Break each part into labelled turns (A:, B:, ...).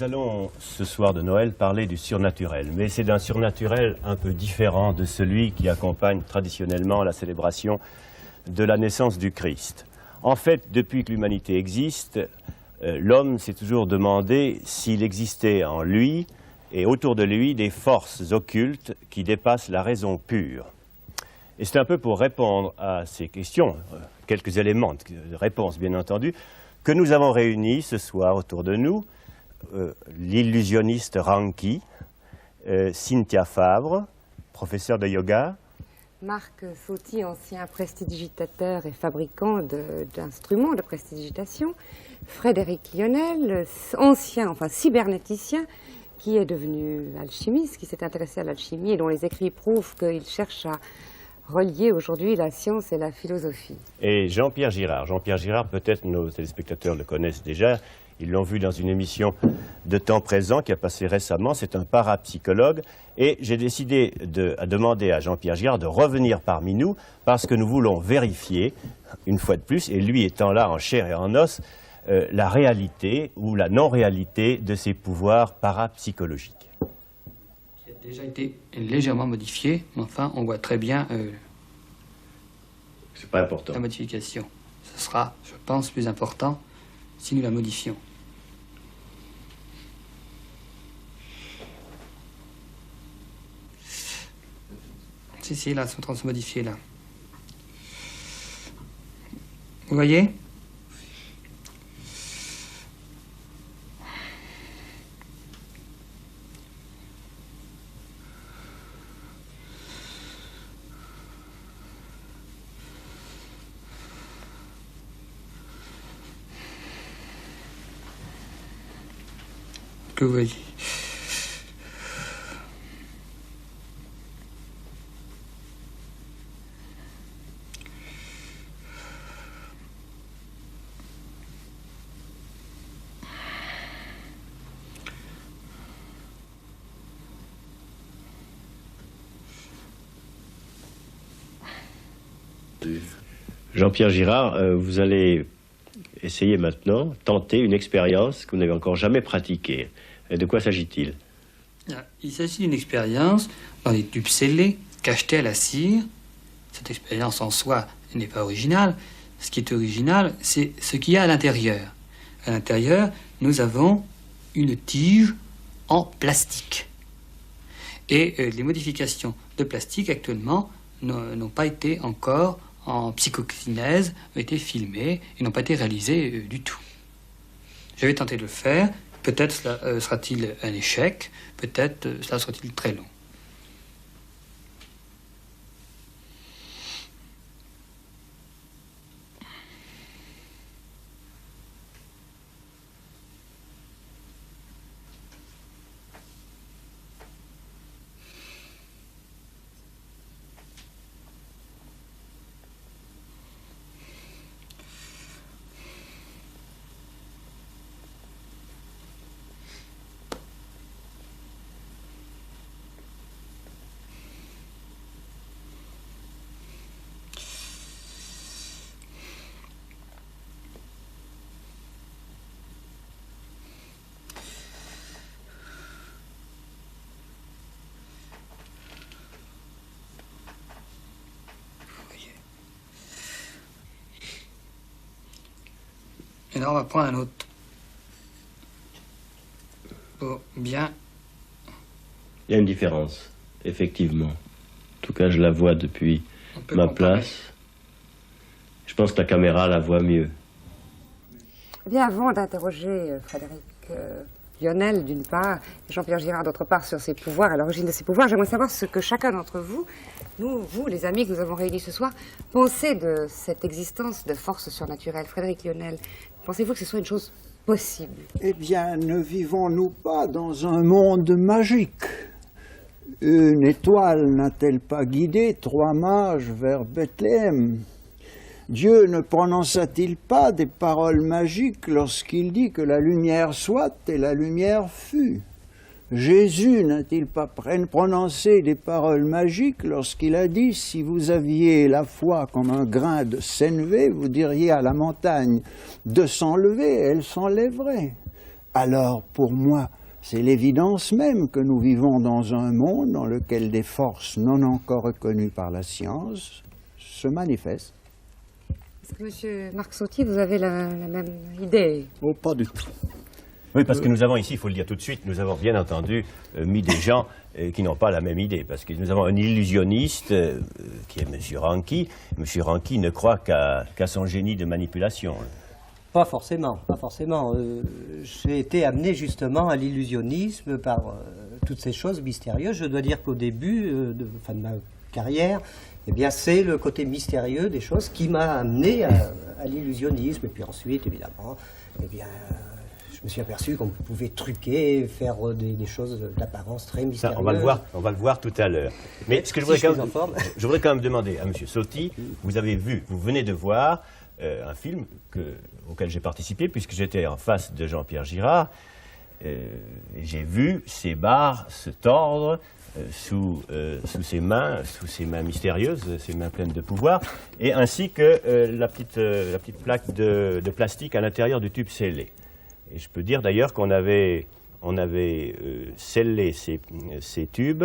A: Nous allons, ce soir de Noël, parler du surnaturel, mais c'est d'un surnaturel un peu différent de celui qui accompagne traditionnellement la célébration de la naissance du Christ. En fait, depuis que l'humanité existe, l'homme s'est toujours demandé s'il existait en lui et autour de lui des forces occultes qui dépassent la raison pure. Et c'est un peu pour répondre à ces questions, quelques éléments de réponse bien entendu, que nous avons réunis ce soir autour de nous l'illusionniste Ranki, Cynthia Favre, professeur de yoga,
B: Marc Sauty, ancien prestidigitateur et fabricant d'instruments de prestidigitation, Frédéric Lionel, ancien, cybernéticien, qui est devenu alchimiste, qui s'est intéressé à l'alchimie et dont les écrits prouvent qu'il cherche à relier aujourd'hui la science et la philosophie.
A: Et Jean-Pierre Girard. Jean-Pierre Girard, peut-être nos téléspectateurs le connaissent déjà, ils l'ont vu dans une émission de temps présent qui a passé récemment, c'est un parapsychologue, et j'ai décidé de demander à Jean-Pierre Girard de revenir parmi nous parce que nous voulons vérifier, une fois de plus, et lui étant là en chair et en os, la réalité ou la non-réalité de ces pouvoirs parapsychologiques.
C: Qui a déjà été légèrement modifié, mais enfin on voit très bien
A: c'est pas important.
C: La modification. Ce sera, je pense, plus important si nous la modifions. Si, là, ils sont en train de se modifier, là. Vous voyez ? Que vous voyez.
A: Jean-Pierre Girard, vous allez essayer maintenant, tenter une expérience que vous n'avez encore jamais pratiquée. Et de quoi s'agit-il ?
C: Il s'agit d'une expérience dans des tubes scellés, cachetés à la cire. Cette expérience en soi n'est pas originale. Ce qui est original, c'est ce qu'il y a à l'intérieur. À l'intérieur, nous avons une tige en plastique. Et les modifications de plastique actuellement n'ont pas été encore en psychokinèse, ont été filmées et n'ont pas été réalisées du tout. Je vais tenter de le faire. Peut-être cela sera-t-il un échec, peut-être cela sera-t-il très long. Et là, on va prendre un autre. Oh, bien.
D: Il y a une différence, effectivement. En tout cas, je la vois depuis ma place. Je pense que la caméra la voit mieux.
B: Eh bien, avant d'interroger Frédéric Lionel, d'une part, et Jean-Pierre Girard, d'autre part, sur ses pouvoirs, à l'origine de ses pouvoirs, j'aimerais savoir ce que chacun d'entre vous, vous, les amis que nous avons réunis ce soir, pensez de cette existence de force surnaturelle. Frédéric Lionel, pensez-vous que ce soit une chose possible?
E: Eh bien, ne vivons-nous pas dans un monde magique? Une étoile n'a-t-elle pas guidé 3 mages vers Bethléem? Dieu ne prononça-t-il pas des paroles magiques lorsqu'il dit que la lumière soit et la lumière fut? Jésus n'a-t-il pas prononcé des paroles magiques lorsqu'il a dit « Si vous aviez la foi comme un grain de sénévé, vous diriez à la montagne de s'enlever, elle s'enlèverait ». alors pour moi, c'est l'évidence même que nous vivons dans un monde dans lequel des forces non encore reconnues par la science se manifestent.
B: Est-ce que, monsieur Marc Sauty, vous avez la même idée?
E: Oh, pas du tout.
A: Oui, parce que nous avons ici, il faut le dire tout de suite, nous avons bien entendu mis des gens qui n'ont pas la même idée. Parce que nous avons un illusionniste qui est M. Ranki. M. Ranki ne croit qu'à son génie de manipulation.
F: Pas forcément, pas forcément. J'ai été amené justement à l'illusionnisme par toutes ces choses mystérieuses. Je dois dire qu'au début de ma carrière, eh bien, c'est le côté mystérieux des choses qui m'a amené à l'illusionnisme. Et puis ensuite, évidemment, eh bien, je me suis aperçu qu'on pouvait truquer, faire des choses d'apparence très mystérieuses.
A: Ça, on va le voir tout à l'heure. Mais ce que je voudrais quand même demander à M. Sauty, vous venez de voir un film auquel j'ai participé, puisque j'étais en face de Jean-Pierre Girard, et j'ai vu ces barres se tordre sous ses mains mystérieuses, ses mains pleines de pouvoir, et ainsi que la petite plaque de plastique à l'intérieur du tube scellé. Et je peux dire d'ailleurs qu'on avait scellé ces tubes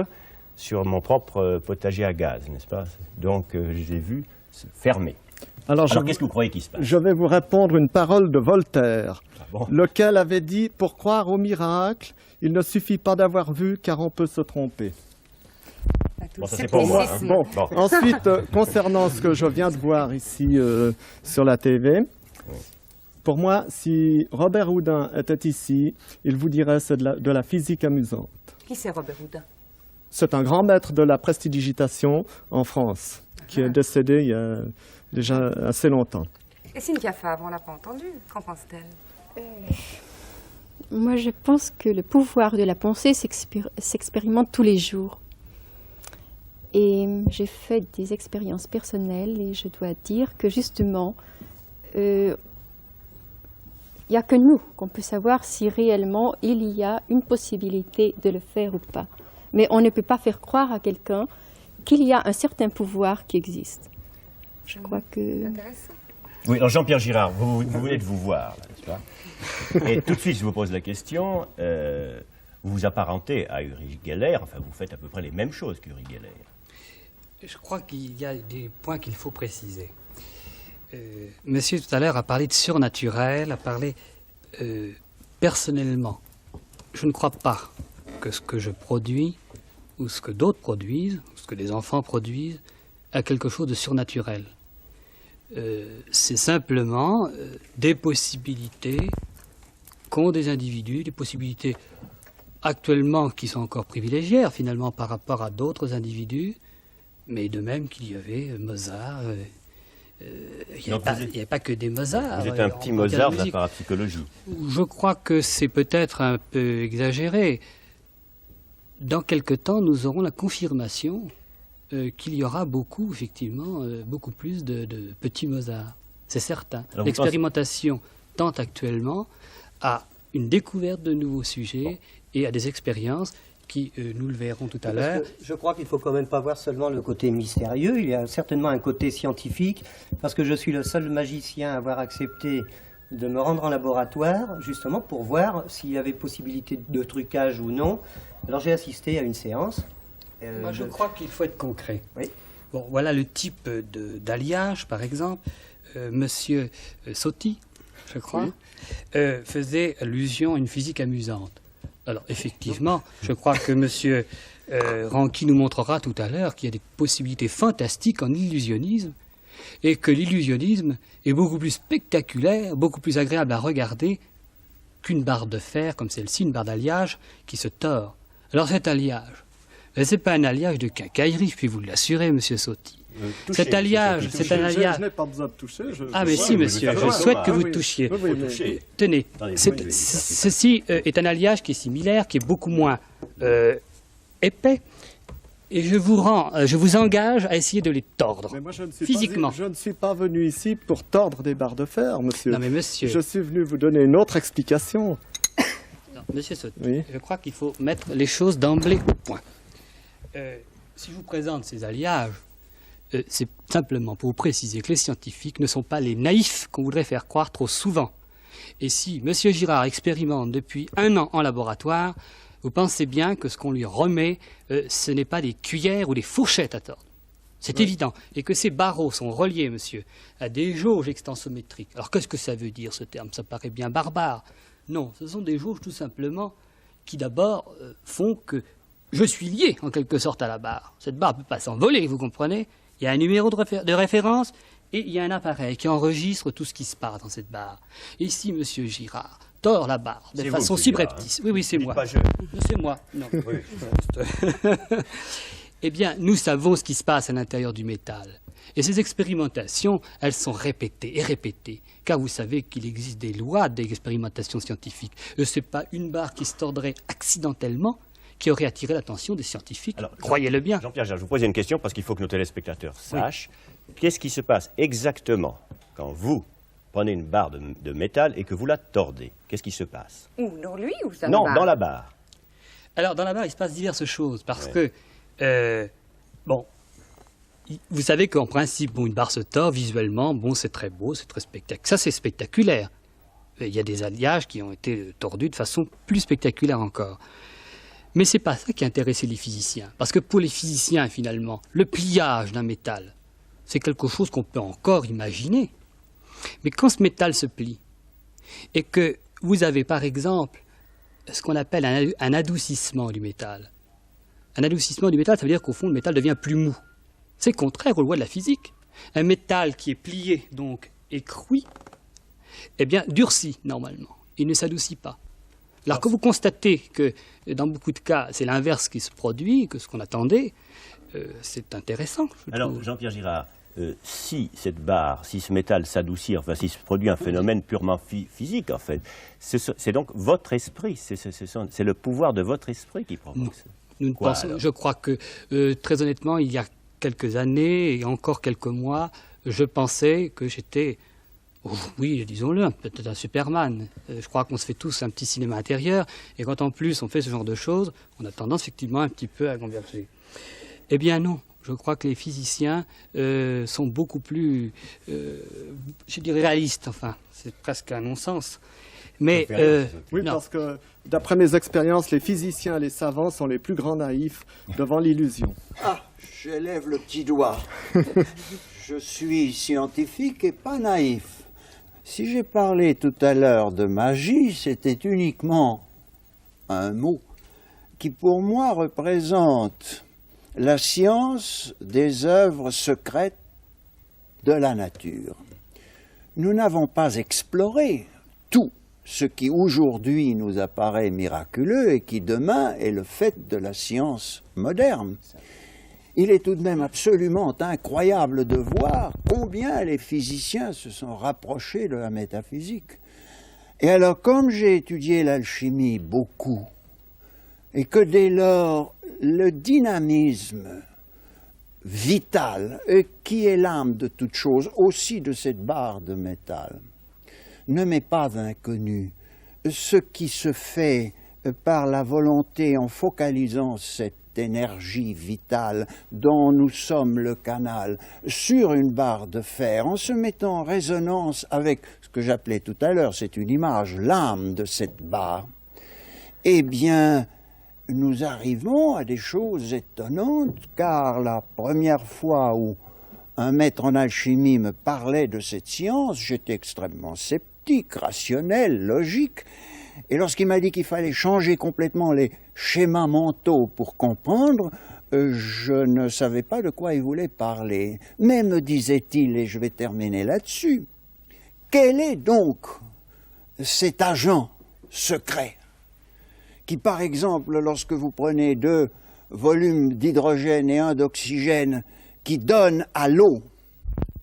A: sur mon propre potager à gaz, n'est-ce pas? Donc je les ai vus fermés. Alors qu'est-ce que vous croyez qui se passe?
G: Je vais vous répondre une parole de Voltaire,
A: bon,
G: lequel avait dit « Pour croire au miracle, il ne suffit pas d'avoir vu, car on peut se tromper ».
A: Bon, ça c'est pour moi. Hein.
G: Bon. Ensuite, concernant ce que je viens de voir ici sur la TV, pour moi, si Robert Houdin était ici, il vous dirait c'est de la physique amusante.
H: Qui c'est Robert Houdin?
G: C'est un grand maître de la prestidigitation en France, qui est décédé il y a déjà assez longtemps.
B: Et Cynthia Favre, on ne l'a pas entendu. Qu'en pense-t-elle?
I: Moi, je pense que le pouvoir de la pensée s'expérimente tous les jours. Et j'ai fait des expériences personnelles et je dois dire que justement, il n'y a que nous qu'on peut savoir si réellement il y a une possibilité de le faire ou pas. Mais on ne peut pas faire croire à quelqu'un qu'il y a un certain pouvoir qui existe. Je crois que...
B: Intéressant.
A: Oui, alors Jean-Pierre Girard, vous venez de vous voir, n'est-ce pas? Et tout de suite, je vous pose la question, vous vous apparentez à Uri Geller, enfin vous faites à peu près les mêmes choses qu'Uri Geller.
C: Je crois qu'il y a des points qu'il faut préciser. Monsieur tout à l'heure a parlé de surnaturel, a parlé personnellement. Je ne crois pas que ce que je produis, ou ce que d'autres produisent, ou ce que les enfants produisent, a quelque chose de surnaturel. C'est simplement des possibilités qu'ont des individus, des possibilités actuellement qui sont encore privilégiées finalement par rapport à d'autres individus, mais de même qu'il y avait Mozart. Il n'y avait pas que des Mozart.
A: Vous êtes un petit Mozart de la parapsychologie.
C: Je crois que c'est peut-être un peu exagéré. Dans quelque temps, nous aurons la confirmation qu'il y aura beaucoup plus de petits Mozart. C'est certain. L'expérimentation tend actuellement à une découverte de nouveaux sujets et à des expériences qui, nous le verrons tout à l'heure.
F: Je crois qu'il ne faut quand même pas voir seulement le côté mystérieux, il y a certainement un côté scientifique, parce que je suis le seul magicien à avoir accepté de me rendre en laboratoire, justement pour voir s'il y avait possibilité de trucage ou non. Alors j'ai assisté à une séance.
C: Moi je crois qu'il faut être concret.
F: Oui.
C: Bon, voilà le type d'alliage, par exemple. Monsieur Sauty, je crois, faisait allusion à une physique amusante. Alors, effectivement, je crois que M. Ranki nous montrera tout à l'heure qu'il y a des possibilités fantastiques en illusionnisme et que l'illusionnisme est beaucoup plus spectaculaire, beaucoup plus agréable à regarder qu'une barre de fer comme celle-ci, une barre d'alliage qui se tord. Alors, cet alliage, ce n'est pas un alliage de quincaillerie, je puis vous l'assurer, M. Sauty. Cet alliage, c'est un alliage...
G: Je n'ai pas besoin de toucher.
C: mais si, monsieur, je souhaite que vous touchiez. Tenez, ceci est un alliage qui est similaire, qui est beaucoup moins épais, et je vous engage à essayer de les tordre,
G: mais moi,
C: physiquement.
G: Je ne suis pas venu ici pour tordre des barres de fer, monsieur.
C: Non, mais monsieur...
G: Je suis venu vous donner une autre explication.
C: Non, monsieur Sauty,
G: oui.
C: Je crois qu'il faut mettre les choses d'emblée au point. Si je vous présente ces alliages, c'est simplement pour vous préciser que les scientifiques ne sont pas les naïfs qu'on voudrait faire croire trop souvent. Et si M. Girard expérimente depuis 1 an en laboratoire, vous pensez bien que ce qu'on lui remet, ce n'est pas des cuillères ou des fourchettes à tordre. C'est évident. Et que ces barreaux sont reliés, monsieur, à des jauges extensométriques. Alors qu'est-ce que ça veut dire, ce terme? Ça paraît bien barbare. Non, ce sont des jauges tout simplement qui d'abord font que je suis lié en quelque sorte à la barre. Cette barre ne peut pas s'envoler, vous comprenez? Il y a un numéro de référence et il y a un appareil qui enregistre tout ce qui se passe dans cette barre. Et si M. Girard tord la barre de façon subreptice, oui, c'est moi. C'est moi. Non. Oui. Eh bien, nous savons ce qui se passe à l'intérieur du métal. Et ces expérimentations, elles sont répétées et répétées. Car vous savez qu'il existe des lois d'expérimentation scientifique. Ce n'est pas une barre qui se tordrait accidentellement qui aurait attiré l'attention des scientifiques. Alors, croyez-le bien.
A: Jean-Pierre, je vais vous poser une question parce qu'il faut que nos téléspectateurs sachent. Qu'est-ce qui se passe exactement quand vous prenez une barre de métal et que vous la tordez? Qu'est-ce qui se passe?
B: Ou dans lui ou ça?
A: Non, dans la barre.
C: Alors, dans la barre, il se passe diverses choses parce que, vous savez qu'en principe, une barre se tord visuellement, c'est très beau, c'est très spectaculaire. Ça, c'est spectaculaire. Il y a des alliages qui ont été tordus de façon plus spectaculaire encore. Mais ce n'est pas ça qui intéressait les physiciens. Parce que pour les physiciens, finalement, le pliage d'un métal, c'est quelque chose qu'on peut encore imaginer. Mais quand ce métal se plie, et que vous avez, par exemple, ce qu'on appelle un adoucissement du métal. Un adoucissement du métal, ça veut dire qu'au fond, le métal devient plus mou. C'est contraire aux lois de la physique. Un métal qui est plié, donc, et cuit, eh bien, durcit, normalement. Il ne s'adoucit pas. Alors que vous constatez que, dans beaucoup de cas, c'est l'inverse qui se produit, que ce qu'on attendait, c'est intéressant.
A: Alors, Jean-Pierre Girard, si cette barre, si ce métal s'adoucit, enfin, si se produit un phénomène purement physique, en fait, c'est donc votre esprit, c'est le pouvoir de votre esprit qui provoque ça.
C: Je crois que, très honnêtement, il y a quelques années et encore quelques mois, je pensais que j'étais, oui, disons-le, peut-être un Superman. Je crois qu'on se fait tous un petit cinéma intérieur, et quand en plus on fait ce genre de choses, on a tendance effectivement un petit peu à converger. Eh bien non, je crois que les physiciens sont beaucoup plus, je dirais, réalistes, enfin, c'est presque un non-sens. Mais,
G: oui,
C: non.
G: Parce que, d'après mes expériences, les physiciens et les savants sont les plus grands naïfs devant l'illusion.
E: Ah, j'élève le petit doigt. Je suis scientifique et pas naïf. Si j'ai parlé tout à l'heure de magie, c'était uniquement un mot qui, pour moi, représente la science des œuvres secrètes de la nature. Nous n'avons pas exploré tout ce qui aujourd'hui nous apparaît miraculeux et qui demain est le fait de la science moderne. Il est tout de même absolument incroyable de voir combien les physiciens se sont rapprochés de la métaphysique. Et alors, comme j'ai étudié l'alchimie beaucoup, et que dès lors, le dynamisme vital, qui est l'âme de toute chose, aussi de cette barre de métal, ne m'est pas inconnu. Ce qui se fait par la volonté en focalisant cette énergie vitale dont nous sommes le canal sur une barre de fer, en se mettant en résonance avec ce que j'appelais tout à l'heure, c'est une image, l'âme de cette barre, eh bien, nous arrivons à des choses étonnantes, car la première fois où un maître en alchimie me parlait de cette science, j'étais extrêmement sceptique, rationnel, logique, et lorsqu'il m'a dit qu'il fallait changer complètement les schémas mentaux pour comprendre, je ne savais pas de quoi il voulait parler. Mais, me disait-il, et je vais terminer là-dessus, quel est donc cet agent secret qui, par exemple, lorsque vous prenez 2 volumes d'hydrogène et 1 d'oxygène, qui donne à l'eau,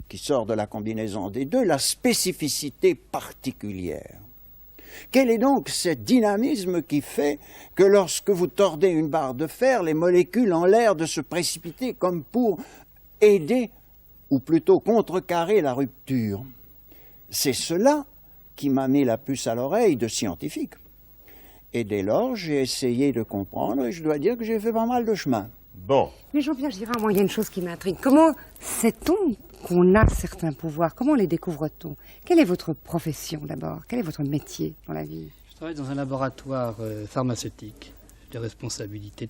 E: qui sort de la combinaison des 2, la spécificité particulière. Quel est donc ce dynamisme qui fait que lorsque vous tordez une barre de fer, les molécules ont l'air de se précipiter comme pour aider, ou plutôt contrecarrer la rupture? C'est cela qui m'a mis la puce à l'oreille de scientifique. Et dès lors, j'ai essayé de comprendre, et je dois dire que j'ai fait pas mal de chemin.
A: Bon.
B: Mais Jean-Pierre Girard, moi, il y a une chose qui m'intrigue. Comment sait-on qu'on a certains pouvoirs? Comment les découvre-t-on? Quelle est votre profession d'abord? Quel est votre métier dans la vie?
C: Je travaille dans un laboratoire pharmaceutique. J'ai des responsabilités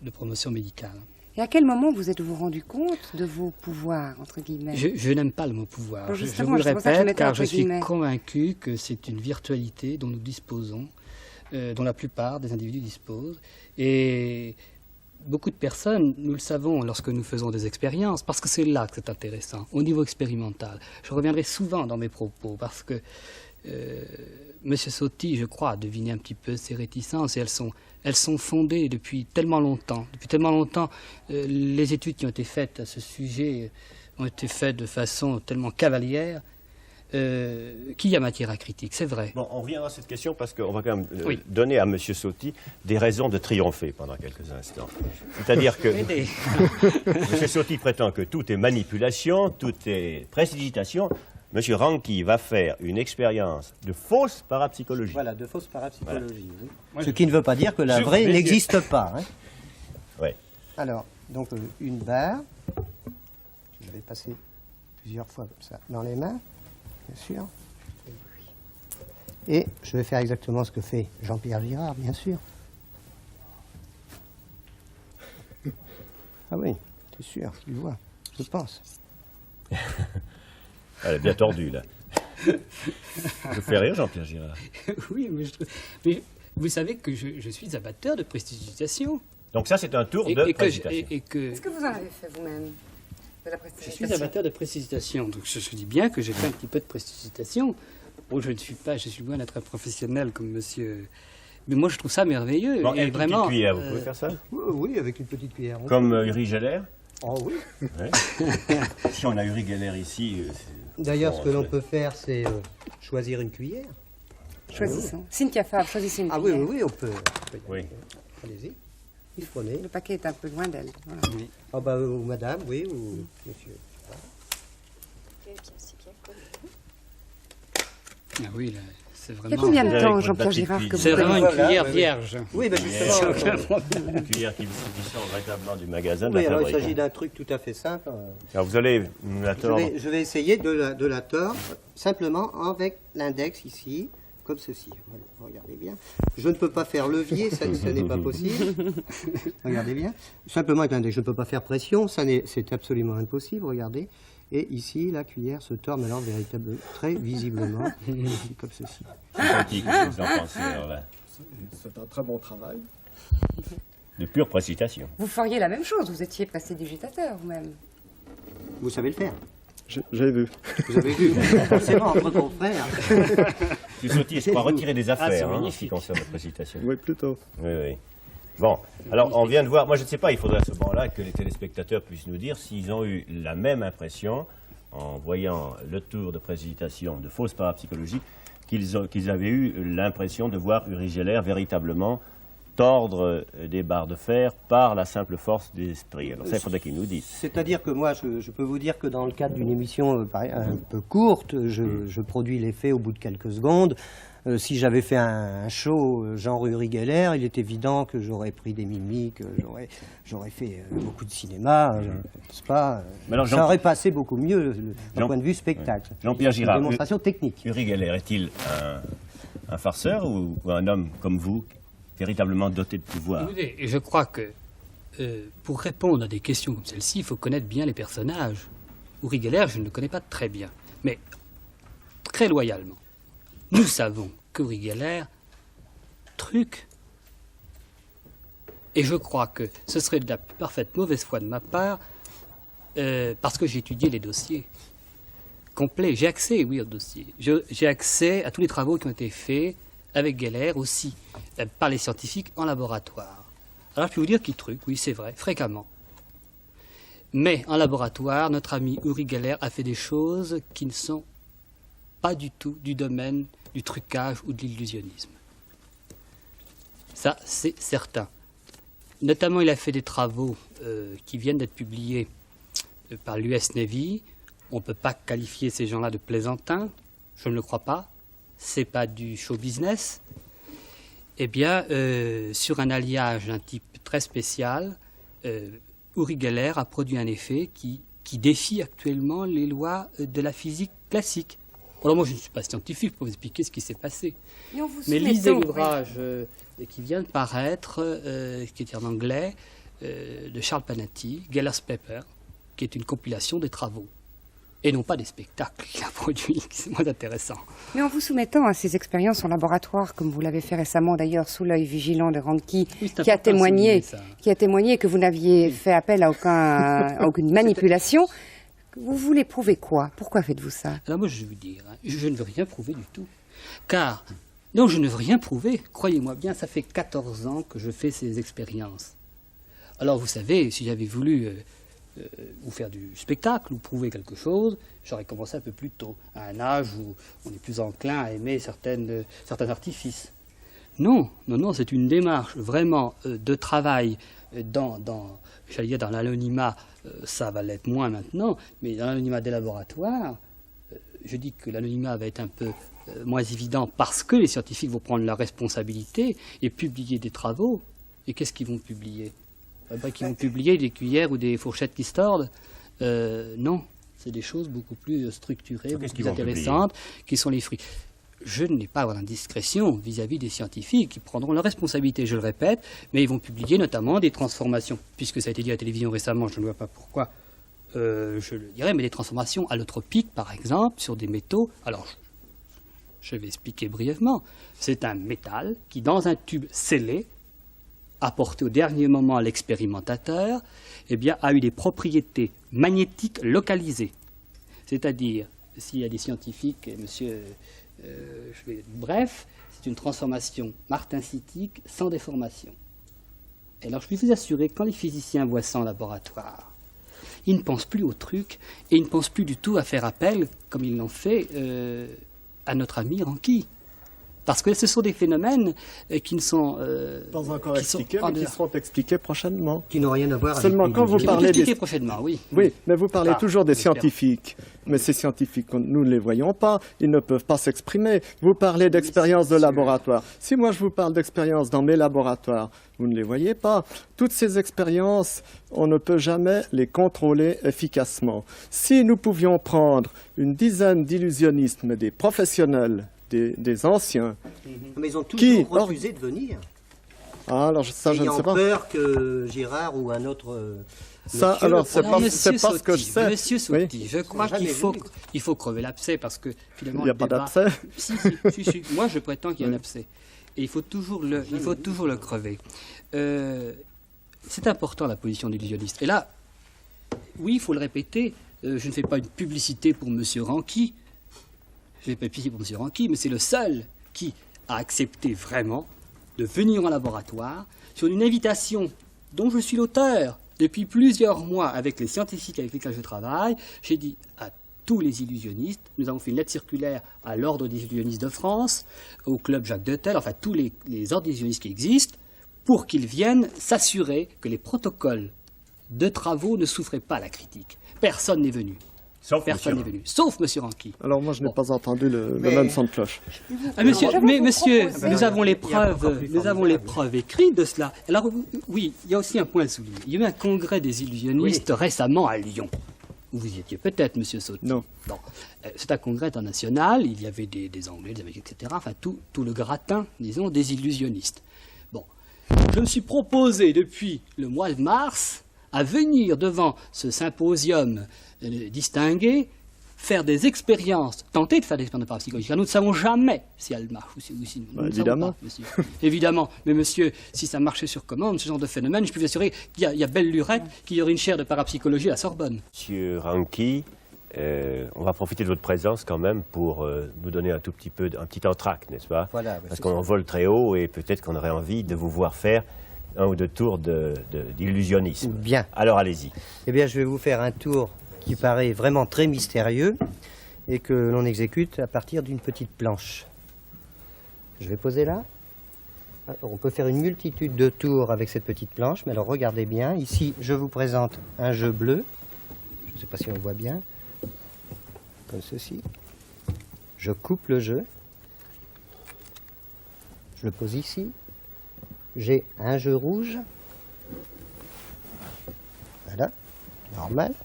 C: de promotion médicale.
B: Et à quel moment vous êtes-vous rendu compte de vos pouvoirs, entre guillemets?
C: Je n'aime pas le mot pouvoir.
B: Bon,
C: Je
B: justement,
C: vous le
B: c'est pour ça que je
C: répète,
B: mettais
C: car
B: entre
C: je suis
B: guillemets.
C: convaincu que c'est une virtualité dont nous disposons, dont la plupart des individus disposent. Et beaucoup de personnes, nous le savons lorsque nous faisons des expériences, parce que c'est là que c'est intéressant, au niveau expérimental. Je reviendrai souvent dans mes propos, parce que M. Sotti, je crois, a deviné un petit peu ces réticences, et elles sont fondées depuis tellement longtemps. Depuis tellement longtemps, les études qui ont été faites à ce sujet ont été faites de façon tellement cavalière qu'il y a matière à critique, c'est vrai.
A: Bon, on reviendra à cette question parce qu'on va quand même
C: Oui.
A: donner à M. Sotti des raisons de triompher pendant quelques instants. C'est-à-dire que
C: Aidez.
A: M. Sotti prétend que tout est manipulation, tout est prestidigitation. M. Ranki va faire une expérience de fausse parapsychologie.
F: Voilà, de fausse parapsychologie. oui.
C: Moi,
F: Ce qui ne veut pas dire que la
A: Sur
F: vraie
A: les
F: n'existe pas. Hein.
A: Ouais.
F: Alors, donc une barre. Je vais passer plusieurs fois comme ça dans les mains, bien sûr. Et je vais faire exactement ce que fait Jean-Pierre Girard, bien sûr. Ah oui, c'est sûr, il voit, je pense.
A: Elle est bien tordue, là. Je fais rire, Jean-Pierre Girard.
C: Oui, mais vous savez que je suis amateur de prestidigitation.
A: Donc ça, c'est un tour de prestidigitation.
B: Est-ce que vous en avez fait vous-même de la
C: Je
B: prestidigitation?
C: suis amateur de prestidigitation, donc je dis bien que j'ai fait un petit peu de prestidigitation. Bon, je suis loin d'être un professionnel comme monsieur. Mais moi, je trouve ça merveilleux.
A: Bon,
C: et
A: une
C: vraiment,
A: petite cuillère, vous pouvez faire ça?
F: Oui, avec une petite cuillère.
A: Comme Uri Geller?
F: Oh oui.
A: Ouais. Si on a Uri Geller ici...
F: D'ailleurs,
A: bon,
F: ce que l'on
A: c'est-
F: peut faire, c'est choisir une cuillère.
B: Choisissons. Cynthia Fabre, choisissez une
F: Ah oui,
B: cuillère.
F: oui, oui, on peut.
A: Oui.
F: Allez-y. Il prenez.
B: Le paquet est un peu loin d'elle. Voilà.
F: Ah bah, ou madame, oui, ou monsieur.
C: ah oui, là, c'est
B: Il y a
C: vraiment.
B: combien de
A: Avec
B: temps,
A: votre
B: Jean-Pierre
A: petite
B: Girard, que vous
C: C'est vraiment une
F: Voilà,
C: cuillère
F: oui, oui.
C: vierge.
F: Oui, bah justement.
A: Une cuillère qui sort véritablement du magasin de
F: Oui,
A: la
F: alors il
A: fabrique.
F: s'agit d'un truc tout à fait simple.
A: Alors vous allez nous la tordre.
F: Je vais essayer de la tordre simplement avec l'index ici, comme ceci. Voilà, regardez bien. Je ne peux pas faire levier, ça, ce n'est pas possible. Regardez bien. Simplement avec l'index, je ne peux pas faire pression, c'est absolument impossible, regardez. Et ici, la cuillère se tord, mais alors véritablement, très visiblement, comme ceci.
A: Sotti, qu'est-ce que vous en pensez, alors, là?
G: C'est un très bon travail.
A: De pure précipitation.
B: Vous feriez la même chose, vous étiez prestidigitateur vous-même.
F: Vous savez le faire.
G: J'ai vu.
F: Vous avez vu. C'est bon, entre confrères.
A: M. Sotti, je crois retirer des
C: c'est
A: affaires en ce qui
C: magnifique.
A: concerne la précipitation.
G: Oui, plutôt.
A: Oui, oui. Bon, alors on vient de voir, moi je ne sais pas, il faudrait à ce moment-là que les téléspectateurs puissent nous dire s'ils ont eu la même impression en voyant le tour de précipitation de fausse parapsychologie qu'ils avaient eu l'impression de voir Uri Geller véritablement tordre des barres de fer par la simple force des esprits. Alors ça, il faudrait qu'ils nous disent.
F: C'est-à-dire que moi, je peux vous dire que dans le cadre d'une émission un peu courte, je produis l'effet au bout de quelques secondes. Si j'avais fait un show genre Uri Geller, il est évident que j'aurais pris des mimiques, j'aurais fait beaucoup de cinéma, n'est-ce pas
A: Mais alors,
F: ça aurait passé beaucoup mieux d'un
A: Jean-
F: point de vue spectacle.
A: Jean-Pierre Girard,
F: Une démonstration technique.
A: Uri Geller est-il un farceur ou un homme comme vous, véritablement doté de pouvoir?
C: Écoutez, je crois que pour répondre à des questions comme celle-ci, il faut connaître bien les personnages. Uri Geller, je ne le connais pas très bien, mais très loyalement. Nous savons qu'Uri Geller truc. Et je crois que ce serait de la parfaite mauvaise foi de ma part, parce que j'ai étudié les dossiers complets. J'ai accès, oui, aux dossiers. J'ai accès à tous les travaux qui ont été faits avec Geller aussi, par les scientifiques en laboratoire. Alors je peux vous dire qu'il truc, oui, c'est vrai, fréquemment. Mais en laboratoire, notre ami Uri Geller a fait des choses qui ne sont pas du tout du domaine du trucage ou de l'illusionnisme. Ça, c'est certain. Notamment, il a fait des travaux qui viennent d'être publiés par l'US Navy. On ne peut pas qualifier ces gens-là de plaisantins. Je ne le crois pas. C'est pas du show business. Eh bien, sur un alliage d'un type très spécial, Uri Geller a produit un effet qui qui défie actuellement les lois de la physique classique. Alors moi, je ne suis pas scientifique pour vous expliquer ce qui s'est passé. Mais lisez l'ouvrage qui vient de paraître, qui est en anglais, de Charles Panatti, Geller's Paper, qui est une compilation des travaux. Et non pas des spectacles qu'il a produits, c'est moins intéressant.
B: Mais en vous soumettant à ces expériences en laboratoire, comme vous l'avez fait récemment d'ailleurs sous l'œil vigilant de Randke, qui a témoigné que vous n'aviez fait appel à aucune manipulation, vous voulez prouver quoi? Pourquoi faites-vous ça?
C: Alors moi je vais vous dire, je ne veux rien prouver du tout. Car, non, je ne veux rien prouver, croyez-moi bien, ça fait 14 ans que je fais ces expériences. Alors vous savez, si j'avais voulu ou faire du spectacle, ou prouver quelque chose, j'aurais commencé un peu plus tôt, à un âge où on est plus enclin à aimer certains artifices. Non, c'est une démarche vraiment de travail j'allais dire dans l'anonymat, ça va l'être moins maintenant, mais dans l'anonymat des laboratoires, je dis que l'anonymat va être un peu moins évident parce que les scientifiques vont prendre la responsabilité et publier des travaux. Et qu'est-ce qu'ils vont publier? Qu'ils vont publier des cuillères ou des fourchettes qui se tordent. Non, c'est des choses beaucoup plus structurées, beaucoup plus intéressantes, qui sont les fruits. Je n'ai pas d'indiscrétion vis-à-vis des scientifiques qui prendront leur responsabilité, je le répète, mais ils vont publier notamment des transformations, puisque ça a été dit à la télévision récemment, je ne vois pas pourquoi je le dirais, mais des transformations allotropiques, par exemple, sur des métaux. Alors, je vais expliquer brièvement. C'est un métal qui, dans un tube scellé, apporté au dernier moment à l'expérimentateur, eh bien, a eu des propriétés magnétiques localisées. C'est-à-dire, s'il y a des scientifiques, bref, c'est une transformation martensitique sans déformation. Et alors, je peux vous assurer, quand les physiciens voient ça en laboratoire, ils ne pensent plus au truc et ils ne pensent plus du tout à faire appel, comme ils l'ont fait, à notre ami Randke. Parce que ce sont des phénomènes qui ne sont
G: pas encore expliqués, mais qui seront expliqués prochainement.
F: Qui n'ont rien à voir
G: Seulement
F: avec
G: quand vous parlez
C: prochainement, oui.
G: Oui, mais vous parlez toujours des scientifiques. Mais ces scientifiques, nous ne les voyons pas, ils ne peuvent pas s'exprimer. Vous parlez d'expériences de laboratoire. Si moi je vous parle d'expériences dans mes laboratoires, vous ne les voyez pas. Toutes ces expériences, on ne peut jamais les contrôler efficacement. Si nous pouvions prendre une dizaine d'illusionnistes, mais des professionnels, des anciens,
F: mais ils ont toujours refusé de venir.
G: Ah, alors ça, je ne sais pas.
F: Ayant peur que Girard ou un autre...
G: Ça, alors, c'est pas ce que je sais.
C: Monsieur Sauty, je crois qu'il faut crever l'abcès parce que finalement...
G: Il n'y a pas d'abcès.
C: Si. Moi, je prétends qu'il y a un abcès. Et il faut toujours le crever. C'est important, la position d'illusionniste. Et là, oui, il faut le répéter, je ne fais pas une publicité pour M. Randke. Je ne fais pas une publicité pour M. Randke, mais c'est le seul qui a accepté vraiment de venir en laboratoire sur une invitation dont je suis l'auteur depuis plusieurs mois avec les scientifiques avec lesquels je travaille. J'ai dit à tous les illusionnistes, nous avons fait une lettre circulaire à l'Ordre des illusionnistes de France, au club Jacques Detel, enfin tous les ordres des illusionnistes qui existent, pour qu'ils viennent s'assurer que les protocoles de travaux ne souffraient pas la critique. Personne n'est venu. Personne n'est venu, sauf M. Randke.
G: Alors moi, je n'ai pas entendu le même son de cloche.
C: Monsieur, nous avons les preuves écrites de cela. Alors oui, il y a aussi un point à souligner. Il y a eu un congrès des illusionnistes récemment à Lyon. Vous y étiez peut-être, Monsieur Sauty.
G: Non.
C: C'est un congrès international. Il y avait des Anglais, des Américains, etc. Enfin, tout le gratin, disons, des illusionnistes. Bon, je me suis proposé depuis le mois de mars à venir devant ce symposium distingué, faire des expériences, tenter de faire des expériences de parapsychologie. Car nous ne savons jamais si elles marchent ou si nous ne
G: évidemment.
C: savons pas, monsieur. Évidemment. Mais monsieur, si ça marchait sur commande, ce genre de phénomène, je peux vous assurer qu'il y a belle lurette qu'il y aurait une chaire de parapsychologie à la Sorbonne.
A: Monsieur Randke, on va profiter de votre présence quand même pour nous donner un petit entracte, n'est-ce pas?
F: Voilà,
A: parce qu'on vole très haut et peut-être qu'on aurait envie de vous voir faire un ou deux tours d'illusionnisme.
F: Bien.
A: Alors allez-y.
F: Eh bien, je vais vous faire un tour qui paraît vraiment très mystérieux et que l'on exécute à partir d'une petite planche. Je vais poser là. Alors, on peut faire une multitude de tours avec cette petite planche, mais alors regardez bien. Ici, je vous présente un jeu bleu. Je ne sais pas si on le voit bien. Comme ceci. Je coupe le jeu. Je le pose ici. J'ai un jeu rouge. Voilà. Normal.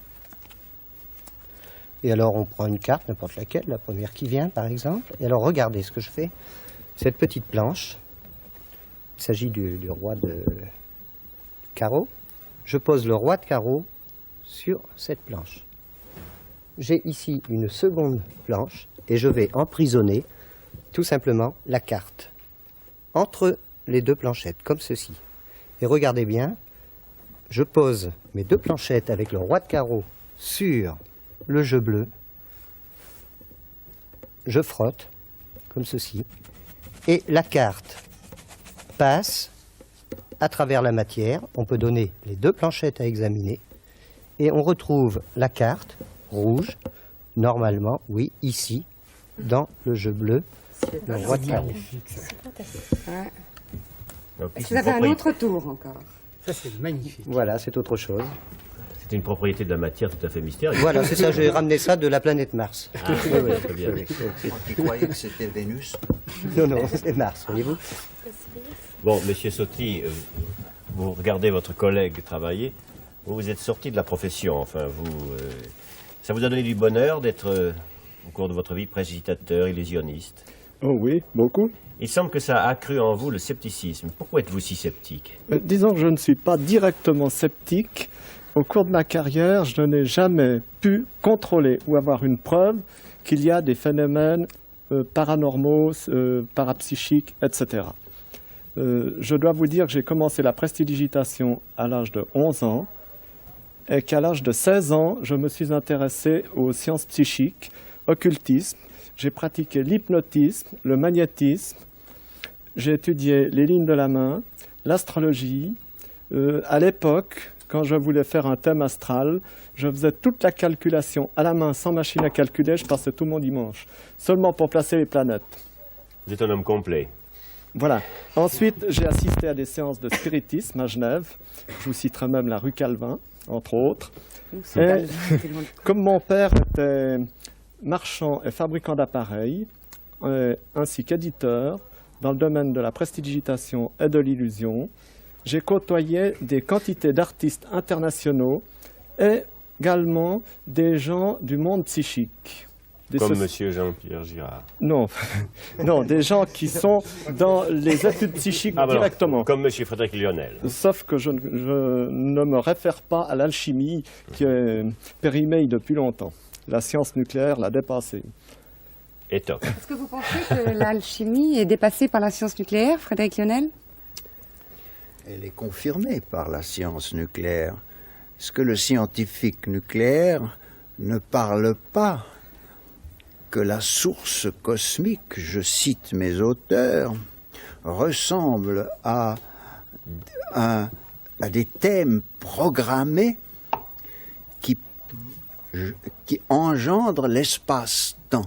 F: Et alors on prend une carte, n'importe laquelle, la première qui vient par exemple. Et alors regardez ce que je fais. Cette petite planche, il s'agit du roi de carreau. Je pose le roi de carreau sur cette planche. J'ai ici une seconde planche et je vais emprisonner tout simplement la carte entre les deux planchettes, comme ceci. Et regardez bien, je pose mes deux planchettes avec le roi de carreau sur le jeu bleu. Je frotte, comme ceci. Et la carte passe à travers la matière. On peut donner les deux planchettes à examiner. Et on retrouve la carte rouge, normalement, oui, ici, dans le jeu bleu. Le roi de carreau.
B: Ouais.
A: Donc,
B: Est-ce que vous avez un autre tour encore?
C: Ça, c'est magnifique.
F: Voilà, c'est autre chose.
A: C'est une propriété de la matière tout à fait mystérieuse.
F: Voilà, c'est ça, j'ai ramené ça de la planète Mars.
A: Ah, très bien.
E: Tu croyais que c'était Vénus?
F: Non, non, c'est Mars, voyez-vous.
A: Bon, Monsieur Sotti, vous regardez votre collègue travailler. Vous êtes sorti de la profession. Enfin, ça vous a donné du bonheur d'être, au cours de votre vie, prestidigitateur, illusionniste.
G: Oh oui, beaucoup.
A: Il semble que ça a accru en vous le scepticisme. Pourquoi êtes-vous si sceptique?
G: Disons que je ne suis pas directement sceptique. Au cours de ma carrière, je n'ai jamais pu contrôler ou avoir une preuve qu'il y a des phénomènes paranormaux, parapsychiques, etc. Je dois vous dire que j'ai commencé la prestidigitation à l'âge de 11 ans et qu'à l'âge de 16 ans, je me suis intéressé aux sciences psychiques, occultisme. J'ai pratiqué l'hypnotisme, le magnétisme. J'ai étudié les lignes de la main, l'astrologie. À l'époque, quand je voulais faire un thème astral, je faisais toute la calculation à la main, sans machine à calculer. Je passais tout mon dimanche, seulement pour placer les planètes.
A: Vous êtes un homme complet.
G: Voilà. Ensuite, j'ai assisté à des séances de spiritisme à Genève. Je vous citerai même la rue Calvin, entre autres. Et, comme mon père était marchand et fabricant d'appareils, ainsi qu'éditeur, dans le domaine de la prestidigitation et de l'illusion, j'ai côtoyé des quantités d'artistes internationaux et également des gens du monde psychique.
A: Comme Monsieur Jean-Pierre Girard.
G: Non, non, des gens qui sont dans les études psychiques directement.
A: Comme Monsieur Frédéric Lionel.
G: Sauf que je ne me réfère pas à l'alchimie qui est périmée depuis longtemps. La science nucléaire l'a dépassée.
A: Et top.
B: Est-ce que vous pensez que l'alchimie est dépassée par la science nucléaire, Frédéric Lionel?
E: Elle est confirmée par la science nucléaire. Est-ce que le scientifique nucléaire ne parle pas que la source cosmique, je cite mes auteurs, ressemble à des thèmes programmés qui engendrent l'espace-temps?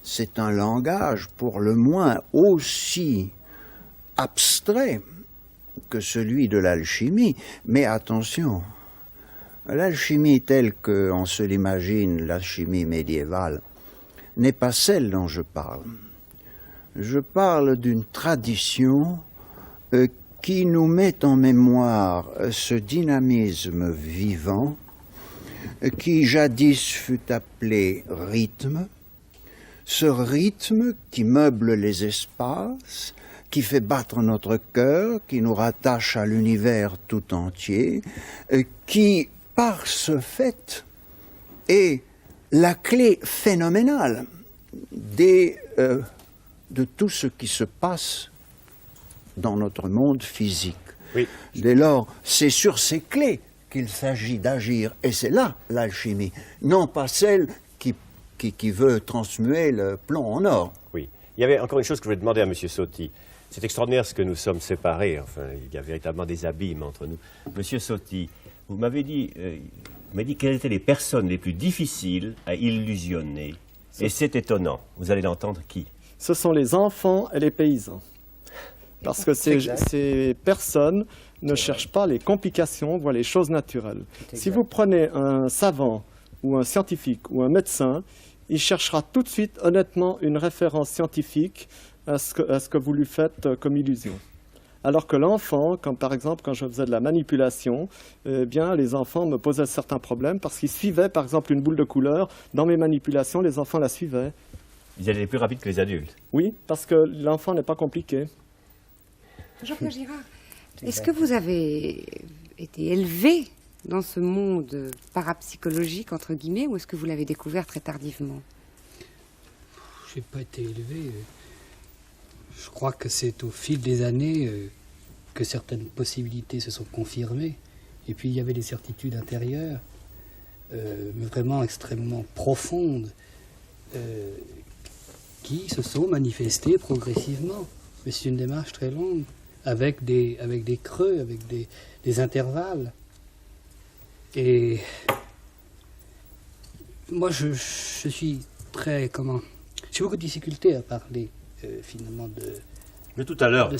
E: C'est un langage pour le moins aussi abstrait que celui de l'alchimie, mais attention, l'alchimie telle qu'on se l'imagine, l'alchimie médiévale, n'est pas celle dont je parle. Je parle d'une tradition qui nous met en mémoire ce dynamisme vivant qui jadis fut appelé rythme, ce rythme qui meuble les espaces, qui fait battre notre cœur, qui nous rattache à l'univers tout entier, qui, par ce fait, est la clé phénoménale de tout ce qui se passe dans notre monde physique.
A: Oui.
E: Dès lors, c'est sur ces clés qu'il s'agit d'agir, et c'est là l'alchimie, non pas celle qui veut transmuer le plomb en or.
A: Oui. Il y avait encore une chose que je voulais demander à M. Sotti. C'est extraordinaire ce que nous sommes séparés. Enfin, il y a véritablement des abîmes entre nous. Monsieur Sotti, vous m'avez dit quelles étaient les personnes les plus difficiles à illusionner. Et c'est étonnant. Vous allez l'entendre qui?
G: Ce sont les enfants et les paysans. Parce que ces personnes ne cherchent pas les complications, voient les choses naturelles. Si vous prenez un savant ou un scientifique ou un médecin, il cherchera tout de suite, honnêtement, une référence scientifique à ce que vous lui faites comme illusion. Alors que l'enfant, comme par exemple quand je faisais de la manipulation, bien les enfants me posaient certains problèmes parce qu'ils suivaient par exemple une boule de couleur. Dans mes manipulations, les enfants la suivaient.
A: Ils allaient plus rapide que les adultes.
G: Oui, parce que l'enfant n'est pas compliqué.
B: Jean-Pierre Girard, est-ce que vous avez été élevé dans ce monde parapsychologique, entre guillemets, ou est-ce que vous l'avez découvert très tardivement?
C: Je n'ai pas été élevé. Je crois que c'est au fil des années que certaines possibilités se sont confirmées. Et puis il y avait des certitudes intérieures, mais vraiment extrêmement profondes, qui se sont manifestées progressivement. Mais c'est une démarche très longue, avec des creux, avec des intervalles. Et moi, je suis très, j'ai beaucoup de difficultés à parler finalement de...
A: Mais tout à l'heure,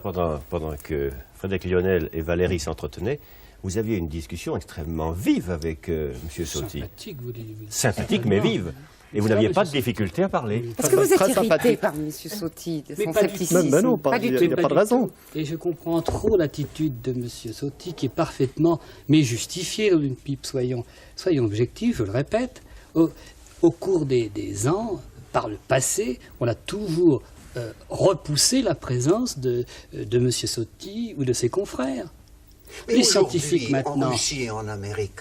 A: pendant que Frédéric Lionel et Valérie s'entretenaient, vous aviez une discussion extrêmement vive avec M. Sotti.
C: Sympathique, vous dites.
A: Sympathique, mais vive. Et vous n'aviez pas de difficulté à parler.
B: Est-ce que vous êtes
G: Très
B: irrité
G: sympathique.
B: par M. Sotti, de
C: Mais
B: son
C: pas du tout.
B: scepticisme?
G: Mais non, pas
B: du
G: du
B: tout.
G: Il n'y a pas de raison.
C: Et je comprends trop l'attitude de M. Sotti qui est parfaitement, mais justifiée dans une pipe, soyons objectifs, je le répète. Au cours des ans, par le passé, on a toujours repoussé la présence de M. Sotti ou de ses confrères.
E: Mais
C: Les scientifiques
E: aujourd'hui,
C: maintenant.
E: en Russie et en Amérique,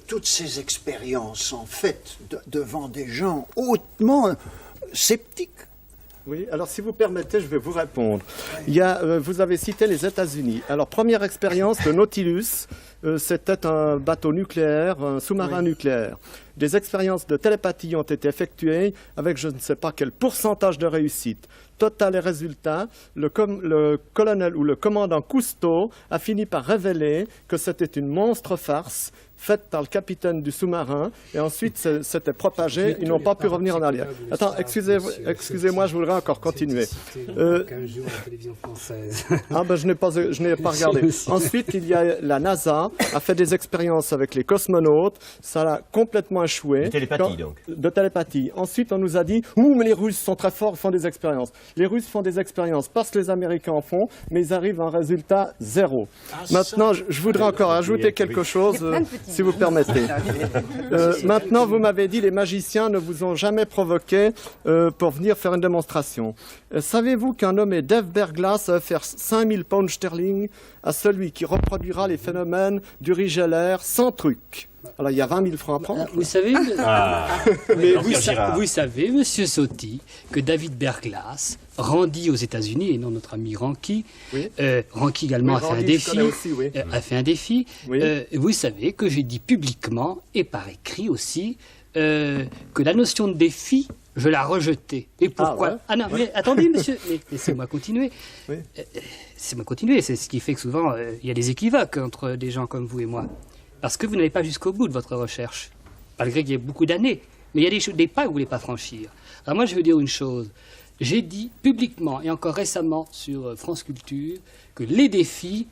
E: toutes ces expériences sont faites devant des gens hautement sceptiques.
G: Oui, alors si vous permettez, je vais vous répondre. Vous avez cité les États-Unis. Alors, première expérience de Nautilus, c'était un bateau nucléaire, un sous-marin nucléaire. Des expériences de télépathie ont été effectuées avec je ne sais pas quel pourcentage de réussite. Total et résultat, le colonel ou le commandant Cousteau a fini par révéler que c'était une monstre farce faite par le capitaine du sous-marin, et ensuite c'était propagé, ils n'ont pas pu revenir en arrière. Attends, excusez-moi, je voudrais encore continuer. Ah ben je n'ai pas regardé. Ensuite, il y a la NASA a fait des expériences avec les cosmonautes, ça a complètement échoué.
A: De télépathie, donc.
G: De télépathie. Ensuite, on nous a dit, mais les Russes sont très forts, ils font des expériences. Les Russes font des expériences parce que les Américains en font, mais ils arrivent à un résultat zéro. Maintenant, je voudrais encore ajouter quelque chose. Si vous permettez. Maintenant, vous m'avez dit les magiciens ne vous ont jamais provoqué pour venir faire une démonstration. Savez-vous qu'un nommé Dave Berglas a offert 5000 pounds sterling à celui qui reproduira les phénomènes du Rigeler sans truc? Alors, il y a 20 000 francs à prendre.
C: Vous savez,
A: Mais
C: vous savez, Monsieur Sotti, que David Berglas rendit aux États-Unis, et non notre ami Ranky, Ranky également a fait un défi. A fait un défi. Vous savez que j'ai dit publiquement et par écrit aussi que la notion de défi, je la rejetais. Et pourquoi? Non, mais attendez, monsieur, laissez-moi continuer. Laissez-moi continuer. C'est ce qui fait que souvent il y a des équivoques entre des gens comme vous et moi. Parce que vous n'allez pas jusqu'au bout de votre recherche, malgré qu'il y ait beaucoup d'années. Mais il y a des pas que vous ne voulez pas franchir. Alors moi, je veux dire une chose. J'ai dit publiquement, et encore récemment sur France Culture, que les défis,